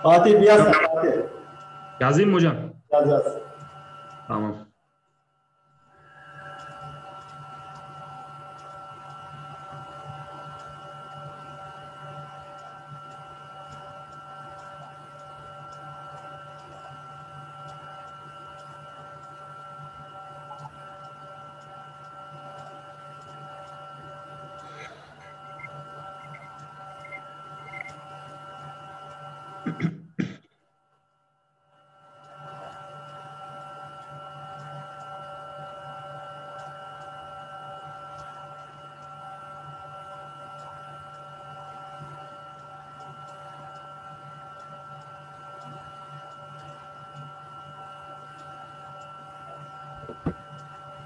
Fatih bir yaz. Fatih. Yazayım mı hocam? Yaz. Tamam.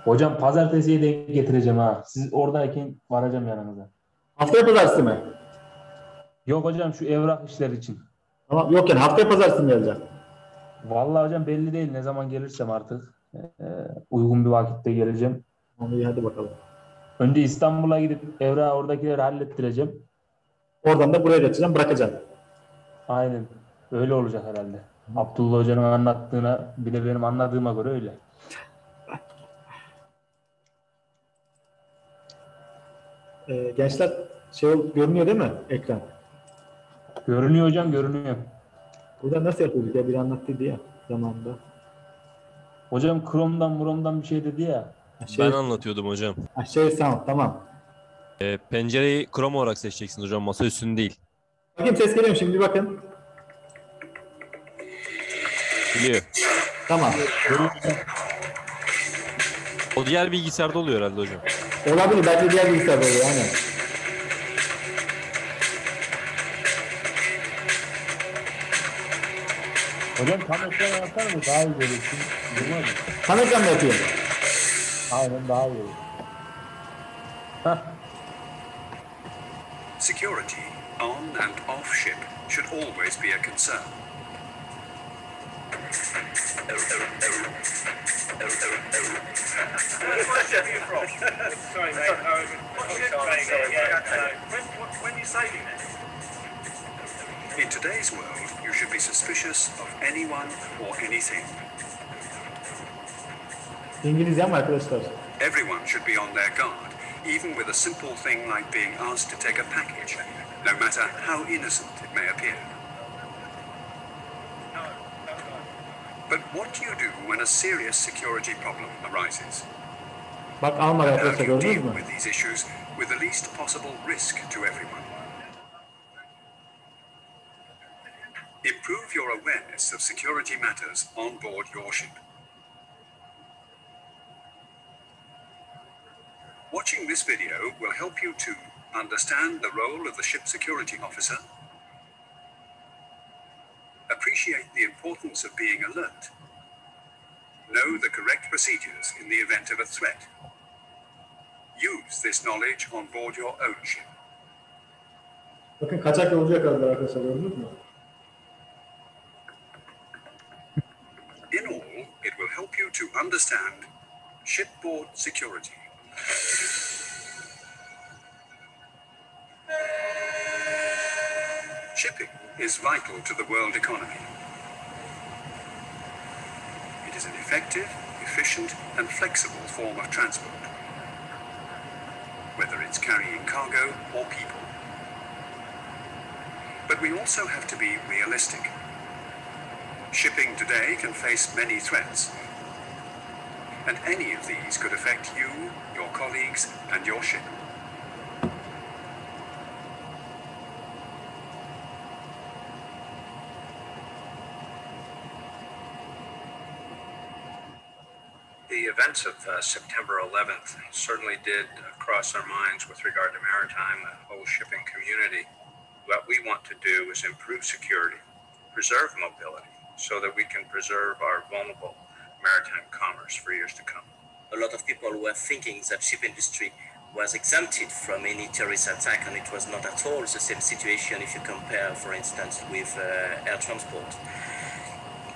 Hocam pazartesiye denk getireceğim ha. Siz oradayken varacağım yanınıza. Haftaya pazartesi mi? Yok hocam şu evrak işleri için. Tamam. Yok yani haftaya pazartesi mi gelecek? Vallahi hocam belli değil ne zaman gelirsem artık. Uygun bir vakitte geleceğim. İyi hadi bakalım. Önce İstanbul'a gidip evrağı oradakileri hallettireceğim. Oradan da buraya getireceğim, bırakacağım. Aynen. Öyle olacak herhalde. Abdullah Hoca'nın anlattığına bir de benim anladığıma göre öyle. Gençler görünüyor değil mi ekran? Görünüyor hocam, görünüyor. Burada nasıl yapıyorduk ya? Biri anlattıydı ya zamanında. Hocam Chrome'dan bir şey dedi ya. Ben anlatıyordum hocam. Tamam. Pencereyi Chrome olarak seçeceksiniz hocam. Masa üstünde değil. Bakayım ses geliyor mu şimdi, bir bakın. Biliyor. Tamam. O diğer bilgisayarda oluyor herhalde hocam. Olabilir. Belki diğer bilgisayarda oluyor. Aynen. Hocam tam ekran yapar mı? Daha iyi görürsün. Değil mi? Tam ekran mı yapıyor? Aynen daha iyi olur. Security on and off ship should always be a concern. Where's my ship you from? Sorry, mate. When you sailing then? In today's world, you should be suspicious of anyone or anything. İngilizce mi arkadaşlar? Everyone should be on their guard, even with a simple thing like being asked to take a package, no matter how innocent it may appear. But what do you do when a serious security problem arises? Bak alma How do arkadaşlar, you gördünüz deal mü? with these issues with the least possible risk to everyone? Improve your awareness of security matters on board your ship. Watching this video will help you to understand the role of the ship security officer, appreciate the importance of being alert, know the correct procedures in the event of a threat. Use this knowledge on board your own ship. Bakın kaçak yolcu yakaladılar arkadaşlar, gördünüz mü? In all, it will help you to understand shipboard security. Shipping is vital to the world economy. It is an effective, efficient, and flexible form of transport, whether it's carrying cargo or people. But we also have to be realistic. Shipping today can face many threats, and any of these could affect you, your colleagues, and your ship. The events of September 11th certainly did cross our minds with regard to maritime, the whole shipping community. What we want to do is improve security, preserve mobility, so that we can preserve our vulnerable maritime commerce for years to come. A lot of people were thinking that ship industry was exempted from any terrorist attack, and it was not at all the same situation if you compare, for instance, with air transport.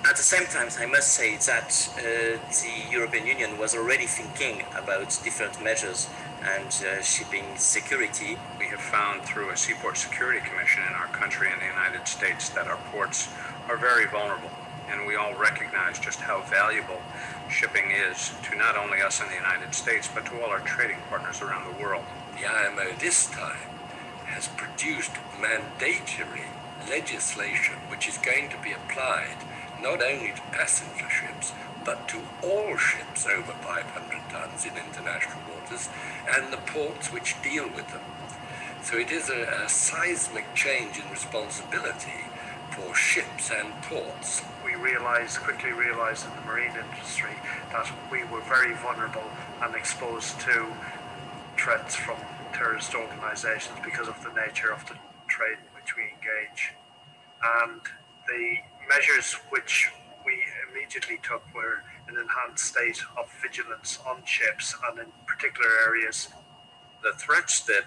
At the same time, I must say that the European Union was already thinking about different measures and shipping security. We have found through a Seaport Security Commission in our country in the United States that our ports are very vulnerable, and we all recognize just how valuable shipping is to not only us in the United States, but to all our trading partners around the world. The IMO this time has produced mandatory legislation which is going to be applied not only to passenger ships, but to all ships over 500 tons in international waters and the ports which deal with them. So it is a seismic change in responsibility for ships and ports. We quickly realized in the marine industry that we were very vulnerable and exposed to threats from terrorist organizations because of the nature of the trade in which we engage. And the measures which we immediately took were an enhanced state of vigilance on ships and in particular areas. The threats that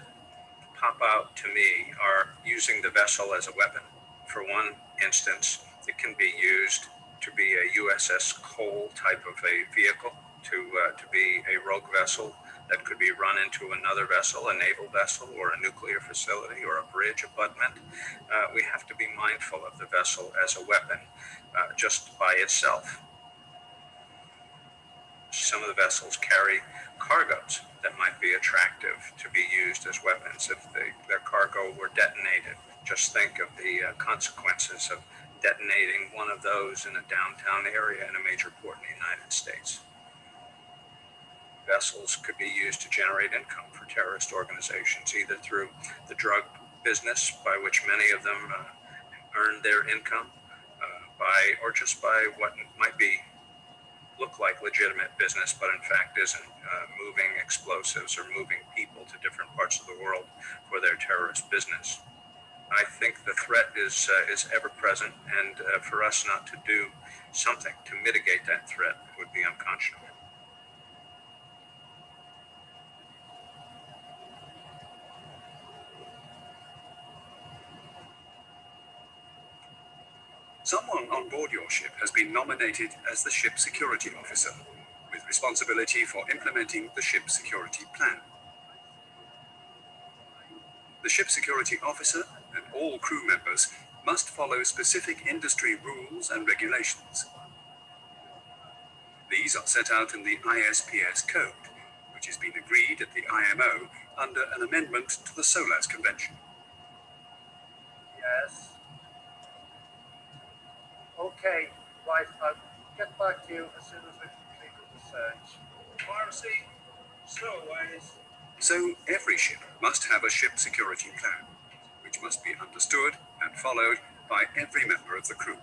pop out to me are using the vessel as a weapon. For one instance, it can be used to be a USS Cole type of a vehicle, to be a rogue vessel that could be run into another vessel, a naval vessel, or a nuclear facility, or a bridge abutment. We have to be mindful of the vessel as a weapon just by itself. Some of the vessels carry cargoes that might be attractive to be used as weapons if their cargo were detonated. Just think of the consequences of detonating one of those in a downtown area in a major port in the United States. Vessels could be used to generate income for terrorist organizations, either through the drug business, by which many of them earn their income, or just by what might look like legitimate business, but in fact isn't, moving explosives or moving people to different parts of the world for their terrorist business. I think the threat is ever present, and for us not to do something to mitigate that threat would be unconscionable. Someone on board your ship has been nominated as the ship security officer, with responsibility for implementing the ship security plan. The ship security officer and all crew members must follow specific industry rules and regulations. These are set out in the ISPS code, which has been agreed at the IMO under an amendment to the SOLAS Convention. Yes. Okay, right, I'll get back to you as soon as we've completed the search. Piracy, stowaways. So every ship must have a ship security plan, which must be understood and followed by every member of the crew.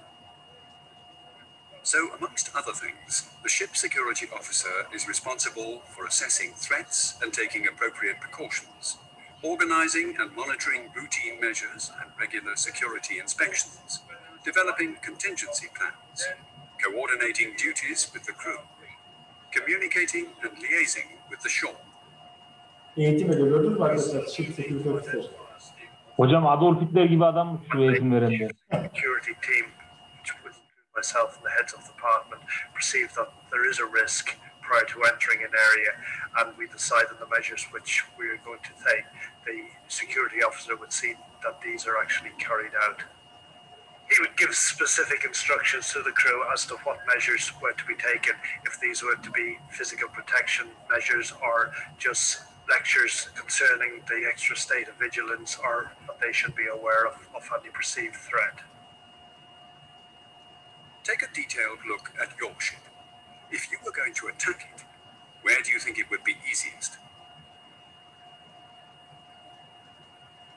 So, amongst other things, the ship security officer is responsible for assessing threats and taking appropriate precautions, organizing and monitoring routine measures and regular security inspections, developing contingency plans, coordinating duties with the crew, communicating and liaising with the shore. Eğitim ediyor. Gördünüz mü arkadaşlar? Ship Security Officer. Hocam Adolf Hitler gibi adammış şu eğitim veren de. Security team, which with myself and the heads of the department, perceive that there is a risk prior to entering an area, and we decide on the measures which we are going to take. The security officer would see that these are actually carried out. He would give specific instructions to the crew as to what measures were to be taken, if these were to be physical protection measures or just lectures concerning the extra state of vigilance, or what they should be aware of any perceived threat. Take a detailed look at your ship. If you were going to attack it, where do you think it would be easiest?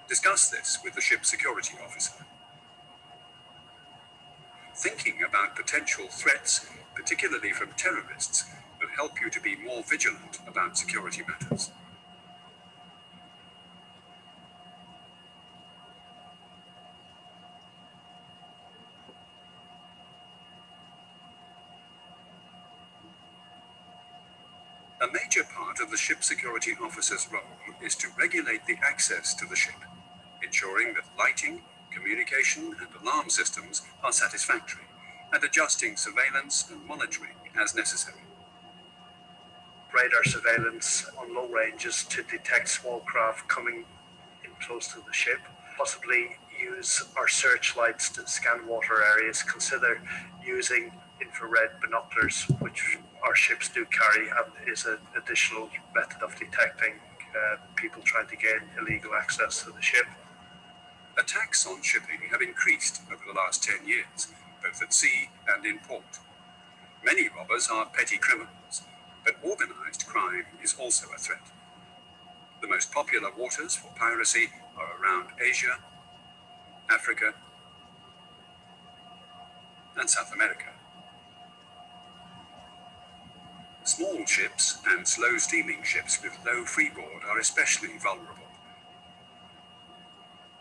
Discuss this with the ship security officer. Thinking about potential threats, particularly from terrorists, will help you to be more vigilant about security matters. A major part of the ship security officer's role is to regulate the access to the ship, ensuring that lighting, communication and alarm systems are satisfactory, and adjusting surveillance and monitoring as necessary. Radar surveillance on low ranges to detect small craft coming in close to the ship. Possibly use our searchlights to scan water areas. Consider using infrared binoculars, which our ships do carry, and is an additional method of detecting people trying to gain illegal access to the ship. Attacks on shipping have increased over the last 10 years, both at sea and in port. Many robbers are petty criminals, but organized crime is also a threat. The most popular waters for piracy are around Asia, Africa, and South America. Small ships and slow-steaming ships with low freeboard are especially vulnerable.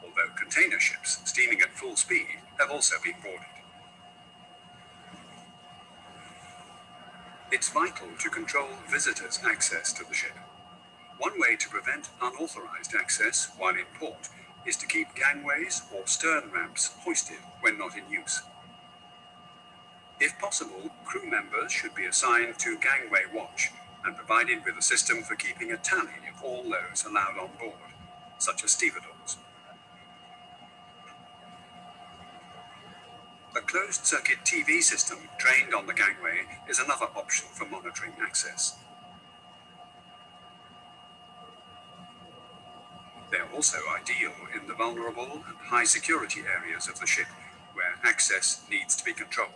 Although container ships steaming at full speed have also been boarded. It's vital to control visitors' access to the ship. One way to prevent unauthorized access while in port is to keep gangways or stern ramps hoisted when not in use. If possible, crew members should be assigned to gangway watch and provided with a system for keeping a tally of all those allowed on board, such as stevedores. A closed-circuit TV system trained on the gangway is another option for monitoring access. They are also ideal in the vulnerable and high-security areas of the ship, where access needs to be controlled.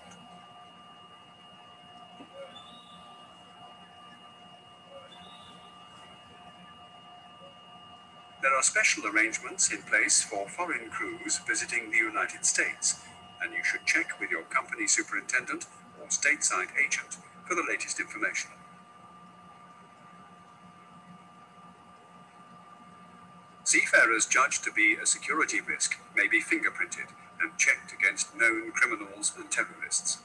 There are special arrangements in place for foreign crews visiting the United States, and you should check with your company superintendent or stateside agent for the latest information. Seafarers judged to be a security risk may be fingerprinted and checked against known criminals and terrorists.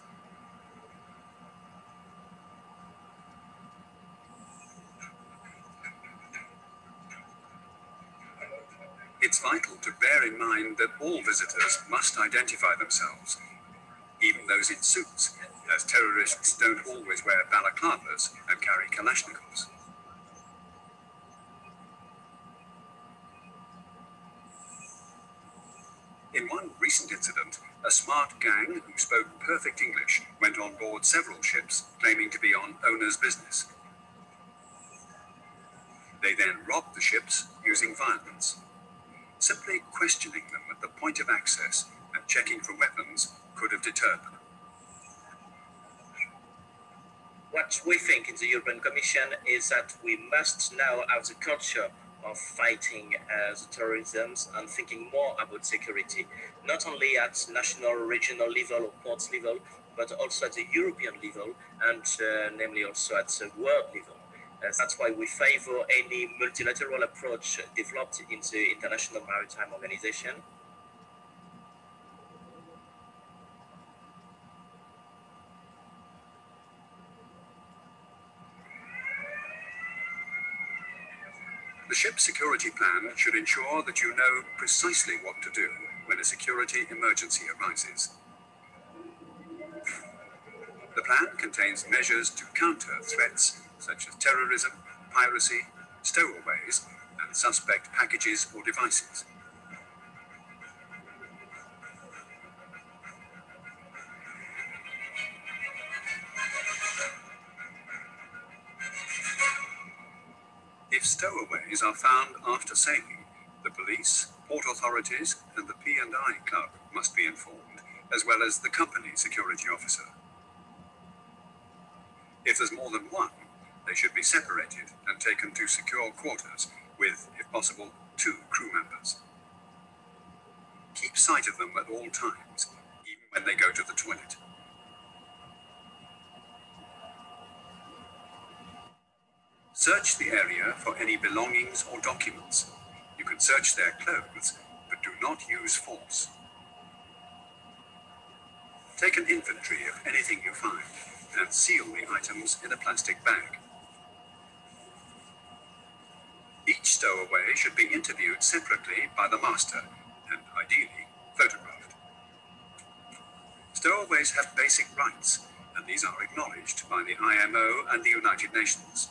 It's vital to bear in mind that all visitors must identify themselves, even those in suits, as terrorists don't always wear balaclavas and carry Kalashnikovs. In one recent incident, a smart gang who spoke perfect English went on board several ships claiming to be on owner's business. They then robbed the ships using violence. Simply questioning them at the point of access and checking for weapons could have deterred them. What we think in the European Commission is that we must now have the culture of fighting the terrorism and thinking more about security, not only at national, regional level or ports level, but also at the European level and namely also at the world level. That's why we favor any multilateral approach developed in the International Maritime Organization. The ship security plan should ensure that you know precisely what to do when a security emergency arises. The plan contains measures to counter threats such as terrorism, piracy, stowaways, and suspect packages or devices. If stowaways are found after sailing, the police, port authorities, and the P&I Club must be informed, as well as the company security officer. If there's more than one, they should be separated and taken to secure quarters with, if possible, 2 crew members. Keep sight of them at all times, even when they go to the toilet. Search the area for any belongings or documents. You can search their clothes, but do not use force. Take an inventory of anything you find and seal the items in a plastic bag. Each stowaway should be interviewed separately by the master and, ideally, photographed. Stowaways have basic rights, and these are acknowledged by the IMO and the United Nations.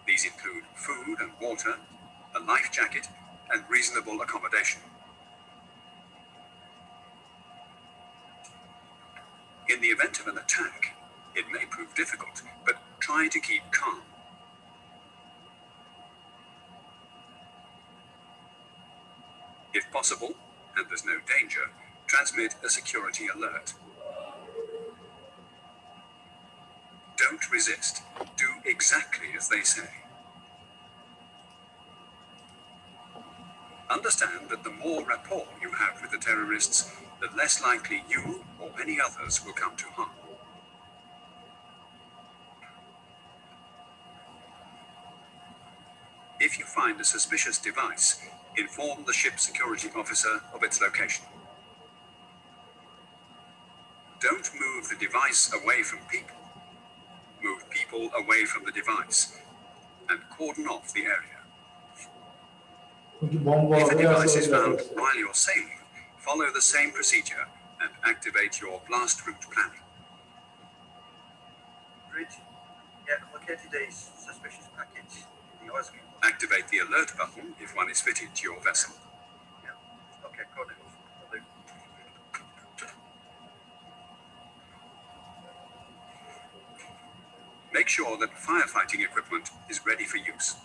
These include food and water, a life jacket, and reasonable accommodation. In the event of an attack, it may prove difficult, but try to keep calm. If possible, and there's no danger, transmit a security alert. Don't resist. Do exactly as they say. Understand that the more rapport you have with the terrorists, the less likely you or any others will come to harm. If you find a suspicious device, inform the ship security officer of its location. Don't move the device away from people. Move people away from the device and cordon off the area. Çünkü bomba If the device is found veya while you're sailing, follow the same procedure and activate your blast route planning. Bridge. Yeah, located a suspicious package in the oil scoop. Activate the alert button if one is fitted to your vessel. Yeah. Okay, got it. Will do. Make sure that firefighting equipment is ready for use.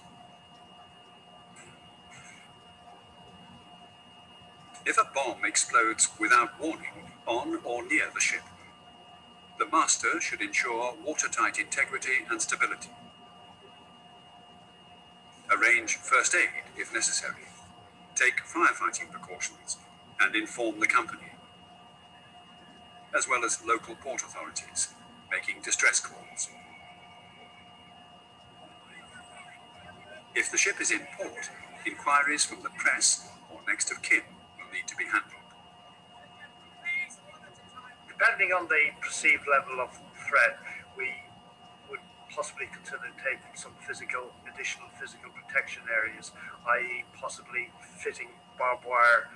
If a bomb explodes without warning on or near the ship, the master should ensure watertight integrity and stability. Arrange first aid if necessary. Take firefighting precautions and inform the company, as well as local port authorities, making distress calls. If the ship is in port, inquiries from the press or next of kin will need to be handled. Depending on the perceived level of threat, we would possibly consider taking some additional physical protection areas, i.e. possibly fitting barbed wire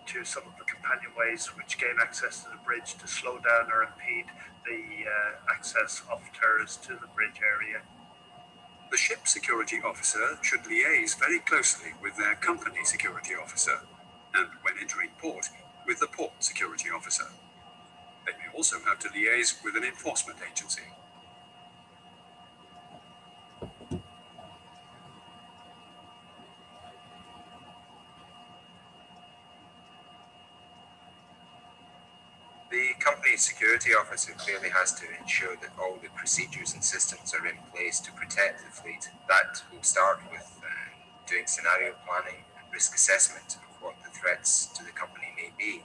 to some of the companionways which gain access to the bridge to slow down or impede the access of terrorists to the bridge area. The ship security officer should liaise very closely with their company security officer, and when entering port, with the port security officer. They may also have to liaise with an enforcement agency. The company security officer clearly has to ensure that all the procedures and systems are in place to protect the fleet. That will start with doing scenario planning and risk assessment of what the threats to the company may be.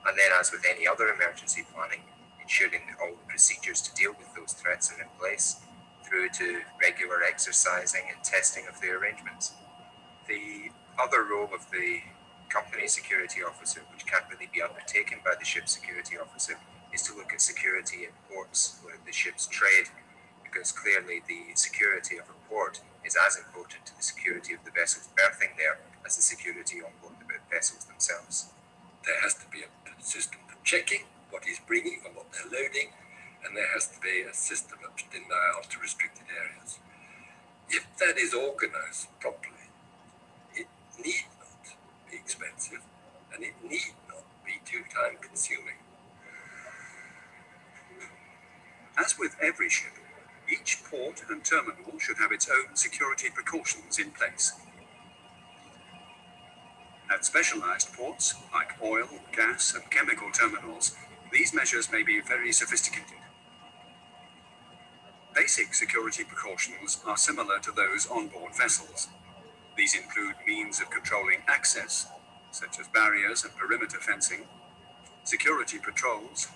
And then, as with any other emergency planning, ensuring that all the procedures to deal with those threats are in place, through to regular exercising and testing of the arrangements. The other role of the company security officer, which can't really be undertaken by the ship security officer, is to look at security in ports where the ships trade, because clearly the security of a port is as important to the security of the vessels berthing there as the security on board the vessels themselves. There has to be a system for checking what he's bringing and what they're loading, and there has to be a system of denial to restricted areas. If that is organized properly, it need not be expensive, and it need not be too time consuming. As with every ship, each port and terminal should have its own security precautions in place. At specialized ports, like oil, gas, and chemical terminals, these measures may be very sophisticated. Basic security precautions are similar to those on board vessels. These include means of controlling access, such as barriers and perimeter fencing, security patrols,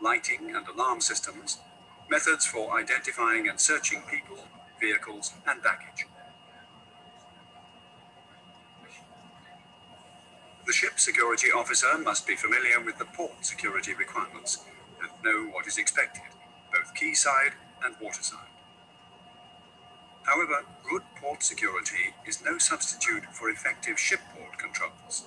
lighting and alarm systems, methods for identifying and searching people, vehicles, and baggage. The ship security officer must be familiar with the port security requirements and know what is expected, both quayside and waterside. However, good port security is no substitute for effective shipboard controls.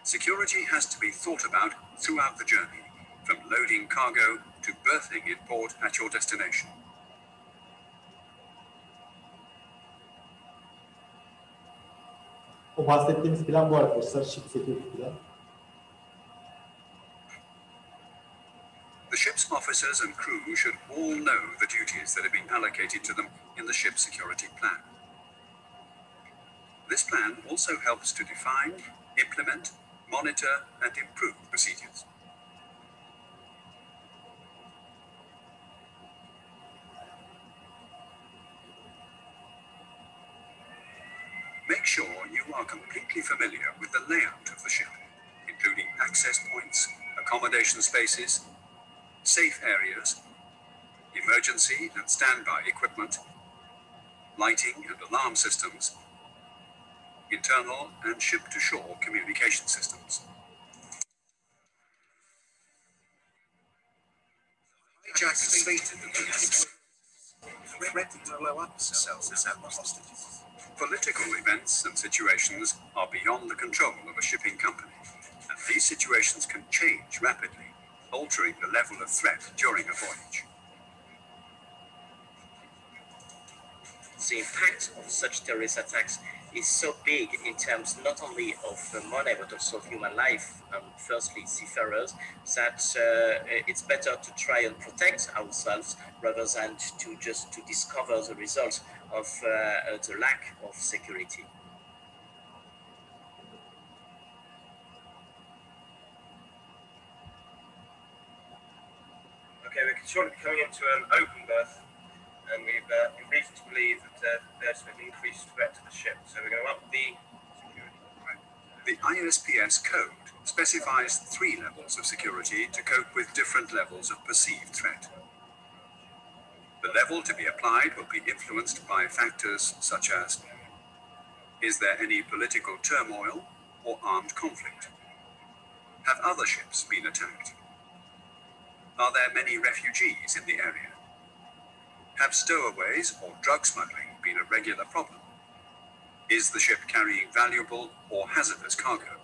Security has to be thought about throughout the journey, from loading cargo to berthing in port at your destination. O bahsettiğimiz plan bu arkadaşlar. Ship security plan. The ship's officers and crew should all know the duties that have been allocated to them in the ship security plan. This plan also helps to define, implement, monitor, and improve procedures. Make sure you are completely familiar with the layout of the ship, including access points, accommodation spaces, safe areas, emergency and standby equipment, lighting and alarm systems, internal and ship-to-shore communication systems. Hijackers stated that they threatened to blow up themselves as hostages. Political events and situations are beyond the control of a shipping company, and these situations can change rapidly, altering the level of threat during a voyage. The impact of such terrorist attacks is so big in terms not only of money but also of human life and firstly seafarers that it's better to try and protect ourselves rather than to just to discover the results of the lack of security. Okay, we're shortly coming into an open berth, and we've been reason to believe that there's an increased threat to the ship. So we're going to up the security. The ISPS code specifies 3 levels of security to cope with different levels of perceived threat. The level to be applied will be influenced by factors such as: is there any political turmoil or armed conflict? Have other ships been attacked? Are there many refugees in the area? Have stowaways or drug smuggling been a regular problem? Is the ship carrying valuable or hazardous cargo?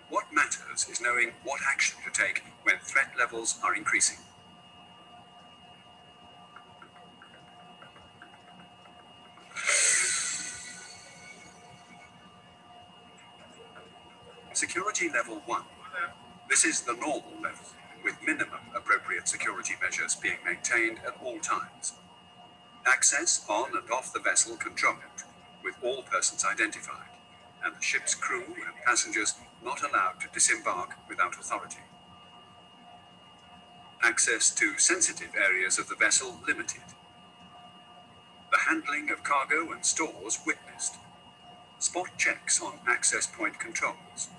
What matters is knowing what action to take when threat levels are increasing. Security level 1. This is the normal level, with minimum appropriate security measures being maintained at all times. Access on and off the vessel controlled, with all persons identified, and the ship's crew and passengers not allowed to disembark without authority. Access to sensitive areas of the vessel limited. The handling of cargo and stores witnessed. Spot checks on access point controls.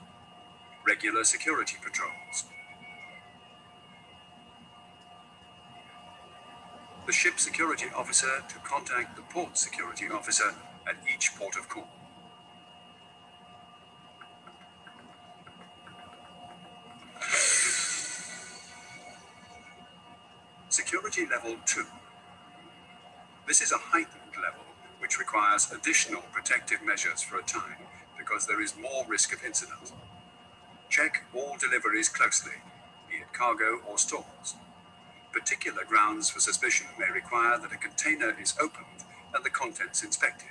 Regular security patrols. The ship security officer to contact the port security officer at each port of call. Security level 2. This is a heightened level which requires additional protective measures for a time because there is more risk of incident. Check all deliveries closely, be it cargo or stores. Particular grounds for suspicion may require that a container is opened and the contents inspected.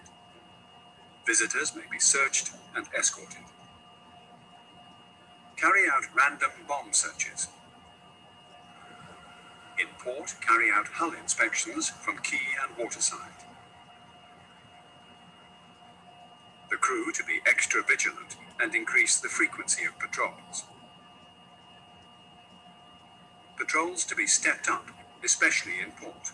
Visitors may be searched and escorted. Carry out random bomb searches. In port, carry out hull inspections from quay and waterside. The crew to be extra vigilant and increase the frequency of patrols. Patrols to be stepped up, especially in port.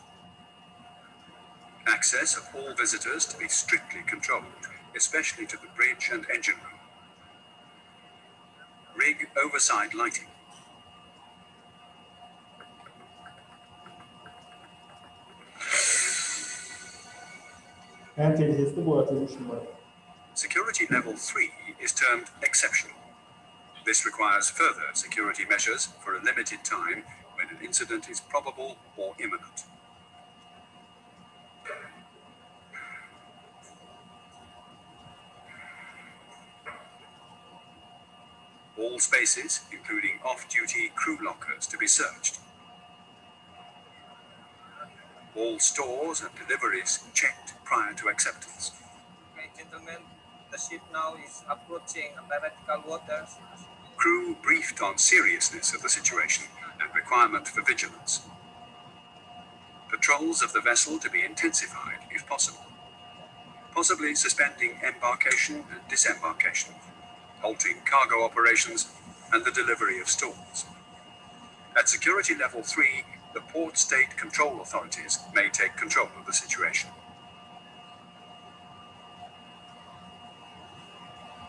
Access of all visitors to be strictly controlled, especially to the bridge and engine room. Rig overside lighting. En tehlikesi de bu atılmış numara. Security level 3 is termed exceptional. This requires further security measures for a limited time when an incident is probable or imminent. All spaces, including off-duty crew lockers, to be searched. All stores and deliveries checked prior to acceptance. Okay, gentlemen, the ship now is approaching American waters. Crew briefed on seriousness of the situation and requirement for vigilance. Patrols of the vessel to be intensified if possible. Possibly suspending embarkation and disembarkation, halting cargo operations and the delivery of stores. At security level 3, the port state control authorities may take control of the situation.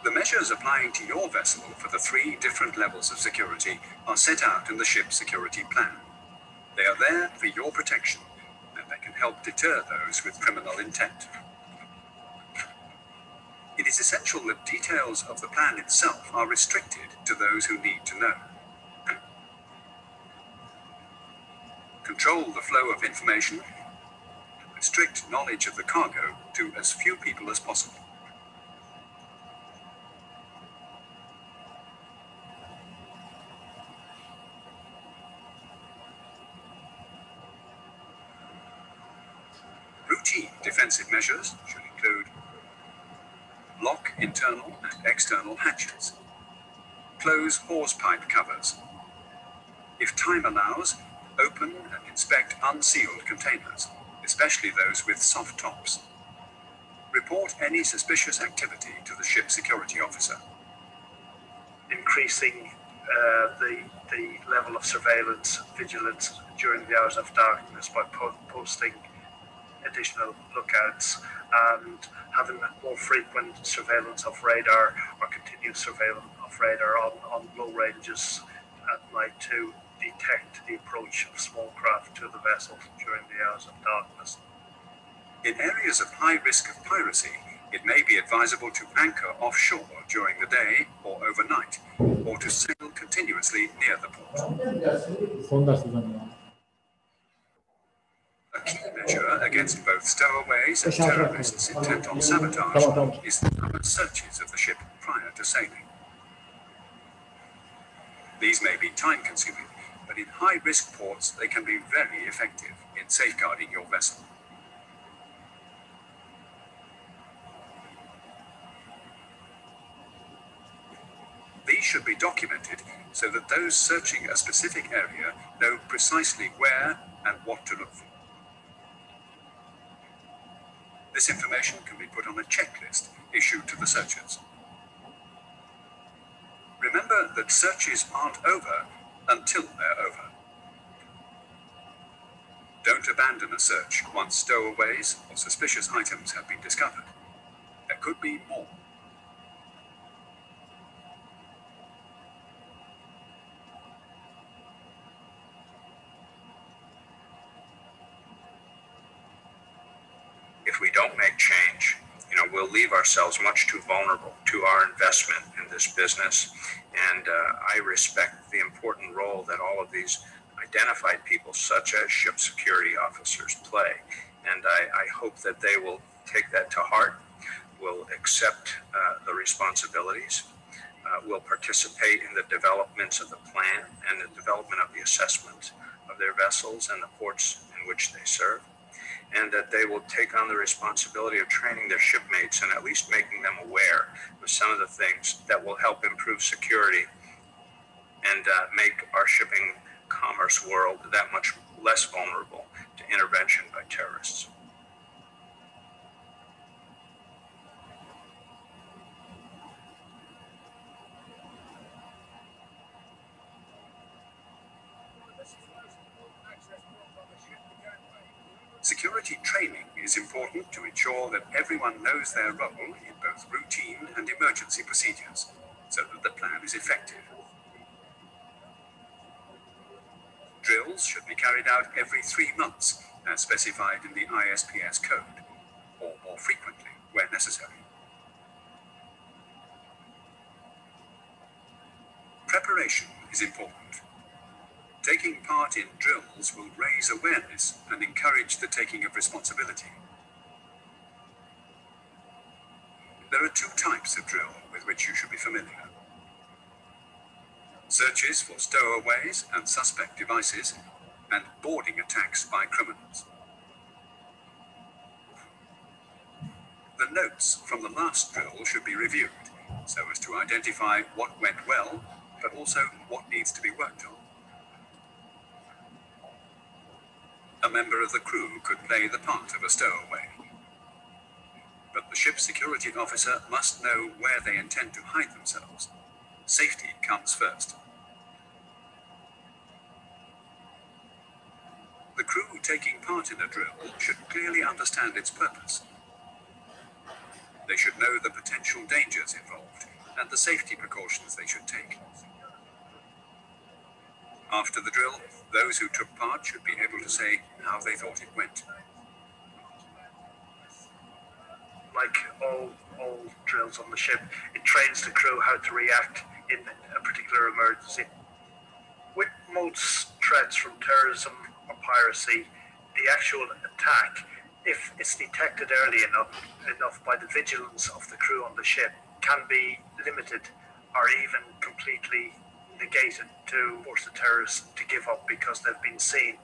The measures applying to your vessel for the 3 different levels of security are set out in the ship's security plan. They are there for your protection, and they can help deter those with criminal intent. It is essential that details of the plan itself are restricted to those who need to know. Control the flow of information, and restrict knowledge of the cargo to as few people as possible. Routine defensive measures should include lock internal and external hatches, close hawse pipe covers. If time allows, open and inspect unsealed containers, especially those with soft tops. Report any suspicious activity to the ship security officer. Increasing the level of surveillance, vigilance during the hours of darkness by posting additional lookouts and having more frequent surveillance of radar or continuous surveillance of radar on low ranges at night to detect the approach of small craft to the vessel during the hours of darkness. In areas of high risk of piracy, it may be advisable to anchor offshore during the day or overnight, or to sail continuously near the port. Son ders hocam ya. A key measure against both stowaways and terrorists intent on sabotage is the thorough searches of the ship prior to sailing. These may be time-consuming, but in high-risk ports they can be very effective in safeguarding your vessel. These should be documented so that those searching a specific area know precisely where and what to look for. This information can be put on a checklist issued to the searchers. Remember that searches aren't over until they're over. Don't abandon a search once stowaways or suspicious items have been discovered. There could be more. If we don't make change, we'll leave ourselves much too vulnerable to our investment in this business. And I respect the important role that all of these identified people, such as ship security officers, play. And I hope that they will take that to heart, will accept the responsibilities, will participate in the developments of the plan and the development of the assessment of their vessels and the ports in which they serve, and that they will take on the responsibility of training their shipmates and at least making them aware of some of the things that will help improve security and make our shipping commerce world that much less vulnerable to intervention by terrorists. Security training is important to ensure that everyone knows their role in both routine and emergency procedures, so that the plan is effective. Drills should be carried out every 3 months, as specified in the ISPS code, or more frequently where necessary. Preparation is important. Taking part in drills will raise awareness and encourage the taking of responsibility. There are 2 types of drill with which you should be familiar. searches for stowaways and suspect devices, and boarding attacks by criminals. The notes from the last drill should be reviewed so as to identify what went well, but also what needs to be worked on. A member of the crew could play the part of a stowaway, but the ship's security officer must know where they intend to hide themselves. Safety comes first. The crew taking part in a drill should clearly understand its purpose. They should know the potential dangers involved and the safety precautions they should take. After the drill, those who took part should be able to say how they thought it went. Like all drills on the ship, it trains the crew how to react in a particular emergency. With most threats from terrorism or piracy, the actual attack, if it's detected early enough by the vigilance of the crew on the ship, can be limited or even completely negated to force the terrorists to give up because they've been seen.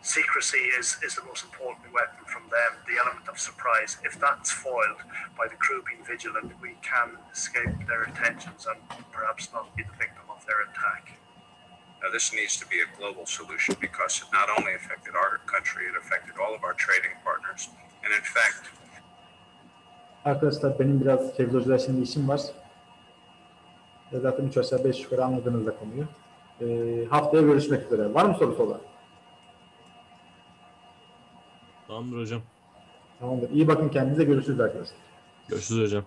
Secrecy is the most important weapon from them, the element of surprise. If that's foiled by the crew being vigilant, we can escape their attentions and perhaps not be the victim of their attack. Now, this needs to be a global solution because it not only affected our country, it affected all of our trading partners. And in fact, Arkadaşlar benim biraz Kevzorcular şimdi işim var. Zaten 3 aşağı 5 yukarı anladınız da konuyu. Haftaya görüşmek üzere. Var mı sorusu olan? Tamamdır hocam. Tamamdır. İyi bakın kendinize. Görüşürüz arkadaşlar. Görüşürüz hocam.